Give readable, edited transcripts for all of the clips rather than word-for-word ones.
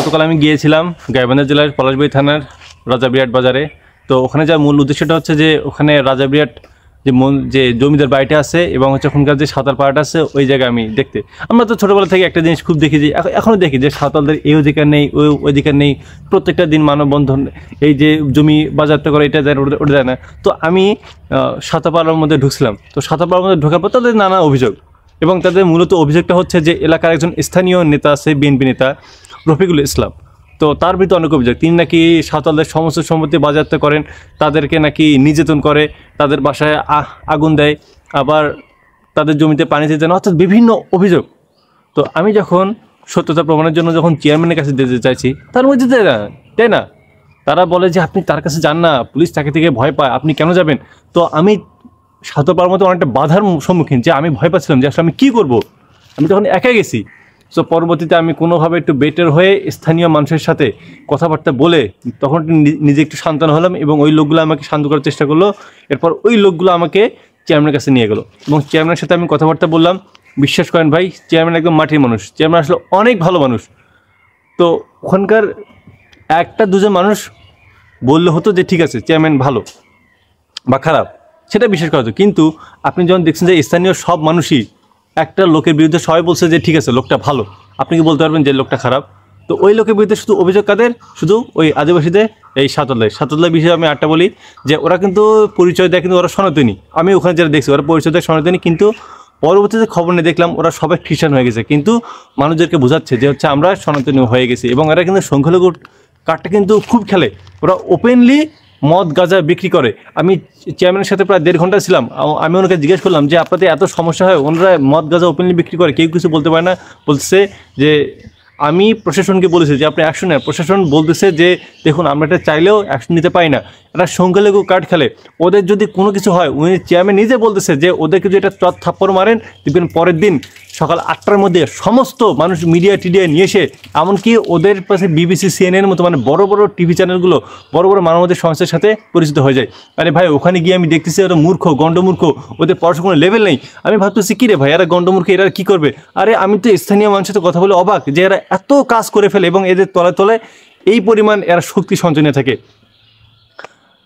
গতকাল আমি গিয়েছিলাম গাইবান্ধা জেলার পলাশবাড়ী থানার রাজাবিরাট বাজারে। তো ওখানে যাওয়ার মূল উদ্দেশ্যটা হচ্ছে যে ওখানে রাজাবিরাট যে জমিদার বাড়িটা আছে এবং হচ্ছে ওখানকার যে সাঁতার পাড়াটা আছে ওই জায়গায় আমি দেখতে। আমরা তো ছোটোবেলা থেকে একটা জিনিস খুব দেখি যে এখনও দেখি যে সাঁওতালদের এই অধিকার নেই ওই অধিকার নেই, প্রত্যেকটা দিন মানববন্ধন, এই যে জমি বাজারটা করে এটা দেয় ওটা দেয় না। তো আমি সাঁতার পাড়ার মধ্যে ঢুকছিলাম। তো সাঁতার পাড়ার মধ্যে ঢোকার পর তাদের নানা অভিযোগ, এবং তাদের মূলত অভিযোগটা হচ্ছে যে এলাকার একজন স্থানীয় নেতা আছে, বিএনপি নেতা রফিকুল ইসলাম। তো তার বিরুদ্ধে অনেক অভিযোগ, তিনি নাকি সাঁওতালদের সমস্ত সম্পত্তি বাজেয়াপ্ত করেন, তাদেরকে নাকি নির্যাতন করে, তাদের বাসায় আগুন দেয়, আবার তাদের জমিতে পানি দিতে দেন, অর্থাৎ বিভিন্ন অভিযোগ। তো আমি যখন সত্যতা প্রমাণের জন্য যখন চেয়ারম্যানের কাছে দিতে চাইছি, তার মধ্যে তাই না, তারা বলে যে আপনি তার কাছে যান না, পুলিশ তাকে থেকে ভয় পায়, আপনি কেন যাবেন। তো আমি সাঁতার পাড়ার মতো অনেকটা বাধার সম্মুখীন, যে আমি ভয় পাচ্ছিলাম যে আসলে আমি কী করবো, আমি তখন একা গেছি। সো পরবর্তীতে আমি কোনোভাবে একটু বেটার হয়ে স্থানীয় মানুষের সাথে কথাবার্তা বলে তখন নিজে একটু সান্ত্বনা হলাম, এবং ওই লোকগুলো আমাকে শান্ত করার চেষ্টা করলো। এরপর ওই লোকগুলো আমাকে চেয়ারম্যানের কাছে নিয়ে গেলো, এবং চেয়ারম্যানের সাথে আমি কথাবার্তা বললাম। বিশ্বাস করেন ভাই, চেয়ারম্যান একদম মাটির মানুষ, চেয়ারম্যান আসলে অনেক ভালো মানুষ। তো ওখানকার একটা দুজন মানুষ বললে হতো যে ঠিক আছে চেয়ারম্যান ভালো বা খারাপ, সেটা বিশ্বাস করা হতো। কিন্তু আপনি যখন দেখছেন যে স্থানীয় সব মানুষই একটা লোকের বিরুদ্ধে সবাই বলছে যে ঠিক আছে লোকটা ভালো, আপনি কি বলতে পারবেন যে লোকটা খারাপ? তো ওই লোকের বিরুদ্ধে শুধু অভিযোগ কাদের? শুধু ওই আদিবাসীদের, এই সাঁওতালদের বিষয়ে আমি একটা বলি যে ওরা কিন্তু পরিচয় দেয়, কিন্তু ওরা সনাতনী। আমি ওখানে যারা দেখছি ওরা পরিচয় দেয় সনাতনী, কিন্তু পরবর্তীতে খবর নিয়ে দেখলাম ওরা সবাই খ্রিস্টান হয়ে গেছে, কিন্তু মানুষদেরকে বোঝাচ্ছে যে হচ্ছে আমরা সনাতনী হয়ে গেছি। এবং এরা কিন্তু সংখ্যালঘু কার্ডটা কিন্তু খুব খেলে, ওরা ওপেনলি মদ গাঁজা বিক্রি করে। আমি চেয়ারম্যানের সাথে প্রায় 1.5 ঘন্টা ছিলাম। আমি ওনাকে জিজ্ঞেস করলাম যে আপনাদের এত সমস্যা হয়, ওনারা মদ গাঁজা ওপেনলি বিক্রি করে, কেউ কিছু বলতে পারে না। বলছে যে আমি প্রশাসনকে বলেছি যে আপনি অ্যাকশন নেন। প্রশাসন বলতেছে যে দেখুন আমরা এটা চাইলেও অ্যাকশন নিতে পারি না, এটা সংখ্যালঘু কার্ড খেলে, ওদের যদি কোনো কিছু হয়, উনি চেয়ারম্যান নিজে বলতেছে যে ওদেরকে যদি এটা থাপ্পড় মারেন, দেখবেন পরের দিন সকাল 8টার মধ্যে সমস্ত মানুষ মিডিয়া টিডিয়া নিয়ে এসে, এমনকি ওদের পাশে বিবিসি সিএনএনের মতো মানে বড় বড় টিভি চ্যানেলগুলো বড় বড় মানবাধিকার সংস্থার সাথে পরিচিত হয়ে যায়। আরে ভাই ওখানে গিয়ে আমি দেখতেছি ওরা মূর্খ, গণ্ডমূর্খ, ওদের পড়াশোনার লেভেল নেই। আমি ভাবতেছি কী রে ভাই, এরা গণ্ডমূর্খ, এরা কী করবে? আরে আমি তো স্থানীয় মানুষের সাথে কথা বলে অবাক যে এরা এত কাজ করে ফেলে এবং এদের তলে তলে এই পরিমাণ এরা শক্তি সঞ্চয় থাকে।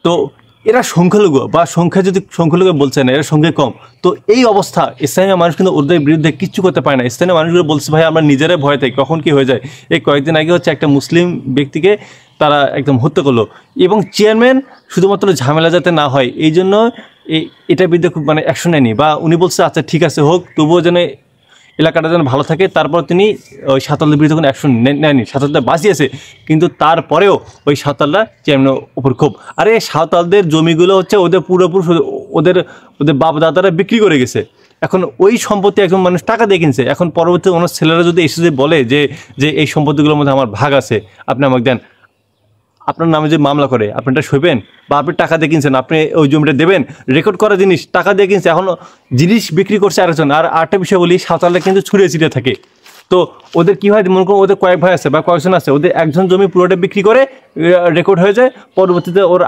তো এরা সংখ্যালঘু বা সংখ্যালঘু বলছে না, এরা সংখ্যায় কম। তো এই অবস্থা, স্থানীয় মানুষ কিন্তু ওদের বিরুদ্ধে কিচ্ছু করতে পারে না। স্থানীয় মানুষগুলো বলছে ভাই আমরা নিজেরাই ভয় থাকি, কখন কি হয়ে যায়। এই কয়েকদিন আগে হচ্ছে একটা মুসলিম ব্যক্তিকে তারা একদম হত্যা করলো, এবং চেয়ারম্যান শুধুমাত্র ঝামেলা যাতে না হয় এই জন্য এটার বিরুদ্ধে খুব মানে অ্যাকশন নেয়নি, বা উনি বলছে আচ্ছা ঠিক আছে হোক, তবুও যেন এলাকাটা যেন ভালো থাকে। তারপর তিনি ওই সাঁওতালদের বিরুদ্ধে কোনো অ্যাকশন নেয়নি, সাঁওতালদের বাঁচিয়েছে, কিন্তু তারপরেও ওই সাঁওতালরা চেয়ারম্যানের ওপর ক্ষোভ। আরে সাঁওতালদের জমিগুলো হচ্ছে ওদের পুরোপুরি ওদের বাপ দাদারা বিক্রি করে গেছে, এখন ওই সম্পত্তি একজন মানুষ টাকা দিয়ে কিনছে। এখন পরবর্তীতে ওনার ছেলেরা যদি এসে যে বলে যে এই সম্পত্তিগুলোর মধ্যে আমার ভাগ আছে, আপনি আমাকে দেন, আপনার নামে যে মামলা করে আপনি এটা সইবেন? বা আপনি টাকা দিয়ে কিনছেন, আপনি ওই জমিটা দেবেন? রেকর্ড করা জিনিস টাকা দিয়ে কিনছে, এখন জিনিস বিক্রি করছে আরেকজন। আর আরেকটা বিষয় বলি, সাঁওতালরা কিন্তু ছড়িয়ে ছিটিয়ে থাকে। তো ওদের কী হয়, মনে করুন ওদের কয়েক ভাই আছে বা কয়েকজন আছে, ওদের একজন জমি পুরোটা বিক্রি করে রেকর্ড হয়ে যায়, পরবর্তীতে ওর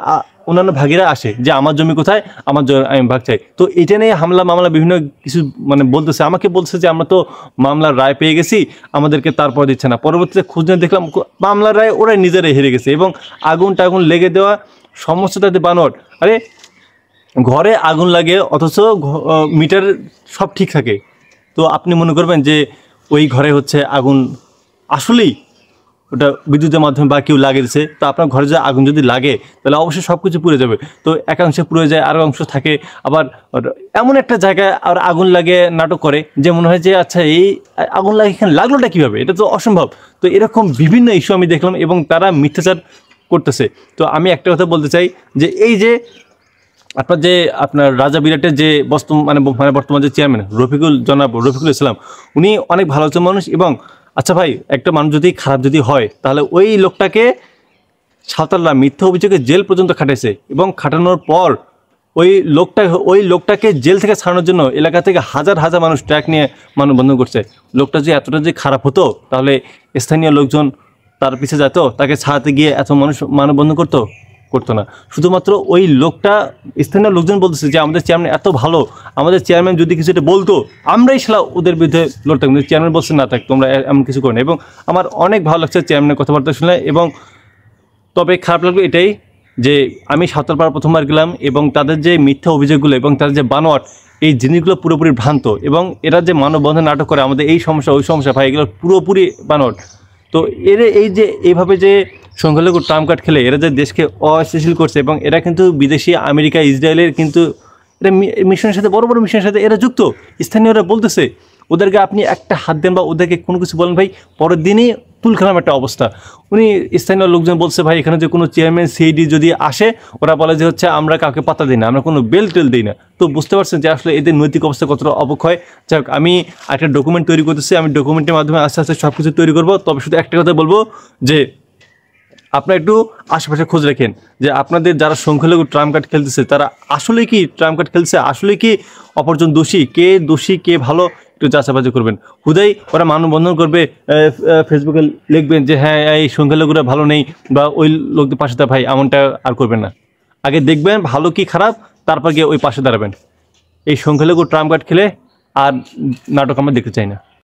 অন্যান্য ভাগিরা আসে যে আমার জমি কোথায়, আমার আমি ভাগ চাই। তো এটা নিয়ে হামলা মামলা বিভিন্ন কিছু মানে বলতেছে, আমাকে বলছে যে আমরা তো মামলার রায় পেয়ে গেছি, আমাদেরকে তারপর দিচ্ছে না। পরবর্তীতে খুঁজ নিয়ে দেখলাম মামলার রায় ওরাই নিজেরাই হেরে গেছে, এবং আগুন লেগে দেওয়া সমস্ত তাদের বানোয়াট। আরে ঘরে আগুন লাগে অথচ মিটার সব ঠিক থাকে, তো আপনি মনে করবেন যে ওই ঘরে হচ্ছে আগুন আসলেই ওটা বিদ্যুতের মাধ্যমে বা কেউ লাগিয়ে দিচ্ছে। তো আপনার ঘরে যে আগুন যদি লাগে তাহলে অবশ্যই সব কিছু পুড়ে যাবে। তো একাংশে পুড়ে যায়, আরও অংশ থাকে। আবার এমন একটা জায়গায় আর আগুন লাগে নাটক করে যে মনে হয় যে আচ্ছা এই আগুন লাগে এখানে লাগলোটা কীভাবে, এটা তো অসম্ভব। তো এরকম বিভিন্ন ইস্যু আমি দেখলাম, এবং তারা মিথ্যাচার করতেছে। তো আমি একটা কথা বলতে চাই যে এই যে আপনার রাজাবিরাটের যে বর্তমান যে চেয়ারম্যান জনাব রফিকুল ইসলাম, উনি অনেক ভালো একজন মানুষ। এবং আচ্ছা ভাই, একটা মানুষ যদি খারাপ যদি হয়, তাহলে ওই লোকটাকে সাঁওতালরা মিথ্যা অভিযোগে জেল পর্যন্ত খাটাইছে, এবং খাটানোর পর ওই লোকটাকে জেল থেকে ছাড়ানোর জন্য এলাকা থেকে হাজার হাজার মানুষ ট্র্যাক নিয়ে মানববন্ধন করছে। লোকটা যে এতটা যে খারাপ হতো, তাহলে স্থানীয় লোকজন তার পিছিয়ে যেত, তাকে ছাড়াতে গিয়ে এত মানুষ মানববন্ধন করতো? করতো না। শুধুমাত্র ওই লোকটা, স্থানীয় লোকজন বলতেছে যে আমাদের চেয়ারম্যান এত ভালো, আমাদের চেয়ারম্যান যদি কিছু একটা বলতো আমরাই সালা ওদের বিরুদ্ধে লড়তাম, কিন্তু চেয়ারম্যান বলছে না থাক তোমরা এমন কিছু করো না। এবং আমার অনেক ভালো লাগছে চেয়ারম্যানের কথাবার্তা শুনে। এবং তবে খারাপ লাগলো এটাই যে আমি সাঁওতালপাড়া প্রথমবার গেলাম এবং তাদের যে মিথ্যা অভিযোগগুলো এবং তাদের যে বানোয়াট, এই জিনিসগুলো পুরোপুরি ভ্রান্ত। এবং এরা যে মানববন্ধন নাটক করে আমাদের এই সমস্যা ওই সমস্যা, ভাই এগুলো পুরোপুরি বানোয়াট। তো এই যে এইভাবে যে সংখ্যালঘু ট্রাম্প কার্ড খেলে এরা যে দেশকে অস্থিতিশীল করছে, এবং এরা কিন্তু বিদেশি আমেরিকা ইসরায়েলের কিন্তু এরা মিশনের সাথে, বড় বড় মিশনের সাথে এরা যুক্ত। স্থানীয়রা বলতেছে ওদেরকে আপনি একটা হাত দেন বা ওদেরকে কোনো কিছু বলেন ভাই, পরের দিনই তুলখালাম একটা অবস্থা। উনি স্থানীয় লোকজন বলছে ভাই এখানে যে কোনো চেয়ারম্যান সিডি যদি আসে ওরা বলে যে হচ্ছে আমরা কাউকে পাতা দিই না, আমরা কোনো বেল টেল দিই না। তো বুঝতে পারছেন যে আসলে এদের নৈতিক অবস্থা কতটা অবক্ষয়। যাই হোক, আমি একটা ডকুমেন্ট তৈরি করতেছি, আমি ডকুমেন্টের মাধ্যমে আস্তে আস্তে সব কিছু তৈরি করবো। তবে শুধু একটা কথা বলবো যে আপনারা একটু আশেপাশে খোঁজ রাখেন যে আপনাদের যারা সংখ্যালঘু ট্রাম্প কার্ড খেলতেছে তারা আসলে কি ট্রাম্প কার্ড খেলছে, আসলে কি অপরজন দোষী, কে ভালো, একটু যাচাবাজি করবেন। হুদাই ওরা মানববন্ধন করবে, ফেসবুকে লিখবেন যে হ্যাঁ এই সংখ্যালঘুরা ভালো নেই বা ওই লোকদের পাশে তা, ভাই এমনটা আর করবেন না। আগে দেখবেন ভালো কি খারাপ, তারপর গিয়ে ওই পাশে দাঁড়াবেন। এই সংখ্যালঘু ট্রাম্প কার্ড খেলে আর নাটক আমরা দেখতে চাই না।